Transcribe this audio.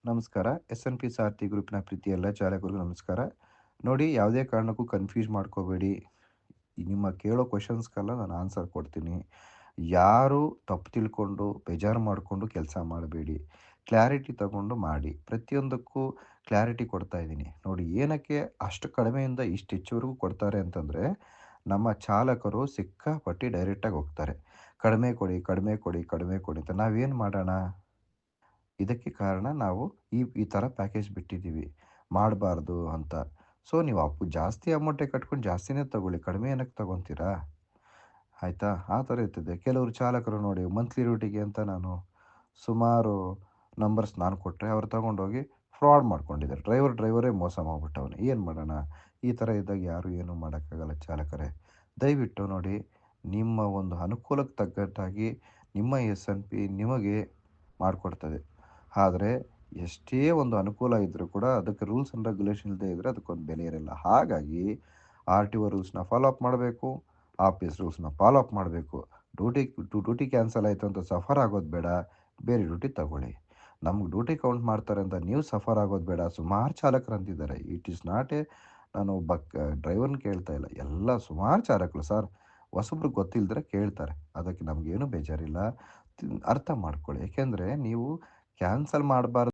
ನಮಸ್ಕಾರ. ಎಸ್.ಎನ್.ಪಿ ಸಾರಥಿ ಗ್ರೂಪ್‌ನ ಪ್ರೀತಿಯ ಎಲ್ಲ ಚಾಲಕರಿಗೂ ನಮಸ್ಕಾರ. ನೋಡಿ, ಯಾವುದೇ ಕಾರಣಕ್ಕೂ ಕನ್‌ಫ್ಯೂಸ್ ಮಾಡ್ಕೋಬೇಡಿ. ನಿಮ್ಮ ಕೇಳೋ ಕ್ವೆಷನ್ಸ್‌ಗೆಲ್ಲ ನಾನು ಆನ್ಸರ್ ಕೊಡ್ತೀನಿ. ಯಾರು ತಪ್ಪು ತಿಳ್ಕೊಂಡು, ಬೇಜಾರು ಮಾಡಿಕೊಂಡು ಕೆಲಸ ಮಾಡಬೇಡಿ. ಕ್ಲಾರಿಟಿ ತಗೊಂಡು ಮಾಡಿ. ಪ್ರತಿಯೊಂದಕ್ಕೂ ಕ್ಲಾರಿಟಿ ಕೊಡ್ತಾ ಇದ್ದೀನಿ. ನೋಡಿ, ಏನಕ್ಕೆ ಅಷ್ಟು ಕಡಿಮೆಯಿಂದ ಇಷ್ಟು ಹೆಚ್ಚುವರೆಗೂ ಕೊಡ್ತಾರೆ ಅಂತಂದರೆ, ನಮ್ಮ ಚಾಲಕರು ಸಿಕ್ಕಾಪಟ್ಟಿ ಡೈರೆಕ್ಟಾಗಿ ಹೋಗ್ತಾರೆ. ಕಡಿಮೆ ಕೊಡಿ, ಕಡಿಮೆ ಕೊಡಿ, ಕಡಿಮೆ ಕೊಡಿ ಅಂತ. ನಾವೇನು ಮಾಡೋಣ? ಇದಕ್ಕೆ ಕಾರಣ ನಾವು ಈ ಥರ ಪ್ಯಾಕೇಜ್ ಬಿಟ್ಟಿದ್ದೀವಿ. ಮಾಡಬಾರ್ದು ಅಂತ. ಸೊ, ನೀವು ಜಾಸ್ತಿ ಅಮೌಂಟೇ ಕಟ್ಕೊಂಡು ಜಾಸ್ತಿನೇ ತಗೊಳ್ಳಿ. ಕಡಿಮೆ ಏನಕ್ಕೆ ತಗೊತೀರಾ? ಆಯಿತಾ? ಆ ಥರ ಇರ್ತದೆ. ಕೆಲವರು ಚಾಲಕರು ನೋಡಿ, ಮಂತ್ಲಿ ಡ್ಯೂಟಿಗೆ ಅಂತ ನಾನು ಸುಮಾರು ನಂಬರ್ಸ್ ನಾನು ಕೊಟ್ಟರೆ, ಅವ್ರು ತಗೊಂಡೋಗಿ ಫ್ರಾಡ್ ಮಾಡ್ಕೊಂಡಿದ್ದಾರೆ. ಡ್ರೈವರೇ ಮೋಸ ಮಾಡ್ಬಿಟ್ಟವ್ನೆ. ಏನು ಮಾಡೋಣ? ಈ ಥರ ಇದ್ದಾಗ ಯಾರು ಏನೂ ಮಾಡೋಕ್ಕಾಗಲ್ಲ ಚಾಲಕರೇ. ದಯವಿಟ್ಟು ನೋಡಿ, ನಿಮ್ಮ ಒಂದು ಅನುಕೂಲಕ್ಕೆ ತగ్గಟ್ಟಾಗಿ ನಿಮ್ಮ ಎಸ್.ಎನ್.ಪಿ ನಿಮಗೆ ಮಾಡಿಕೊಡ್ತದೆ. ಆದರೆ ಎಷ್ಟೇ ಒಂದು ಅನುಕೂಲ ಇದ್ದರೂ ಕೂಡ ಅದಕ್ಕೆ ರೂಲ್ಸ್ ಆ್ಯಂಡ್ ರೆಗ್ಯುಲೇಷನ್ ಇಲ್ಲದೆ ಇದ್ದರೆ ಅದಕ್ಕೊಂದು ಬೆಲೆ ಇರಲ್ಲ. ಹಾಗಾಗಿ ಆರ್.ಟಿ.ಒ ರೂಲ್ಸ್‌ನ ಫಾಲೋ ಅಪ್ ಮಾಡಬೇಕು. ಆಫೀಸ್ ರೂಲ್ಸ್‌ನ ಫಾಲೋ ಅಪ್ ಮಾಡಬೇಕು. ಡ್ಯೂಟಿ ಕ್ಯಾನ್ಸಲ್ ಆಯಿತು ಅಂತ ಸಫರ್ ಆಗೋದು ಬೇಡ. ಬೇರೆ ಡ್ಯೂಟಿ ತಗೊಳ್ಳಿ. ನಮ್ಗೆ ಡ್ಯೂಟಿ ಕೌಂಟ್ ಮಾಡ್ತಾರೆ ಅಂತ ನೀವು ಸಫರ್ ಆಗೋದು ಬೇಡ. ಸುಮಾರು ಚಾಲಕರು ಅಂತಿದ್ದಾರೆ. ಇಟ್ ಈಸ್ ನಾಟ್ ಎ ನಾನು ಡ್ರೈವರ್‌ನ ಕೇಳ್ತಾ ಇಲ್ಲ. ಎಲ್ಲ ಸುಮಾರು ಚಾಲಕರು ಸರ್, ಹೊಸಬ್ರಿಗೆ ಗೊತ್ತಿಲ್ಲದ್ರೆ ಕೇಳ್ತಾರೆ. ಅದಕ್ಕೆ ನಮಗೇನು ಬೇಜಾರಿಲ್ಲ. ಅರ್ಥ ಮಾಡ್ಕೊಳ್ಳಿ. ಏಕೆಂದರೆ ನೀವು ಕ್ಯಾನ್ಸಲ್ ಮಾಡಬಾರ್ದು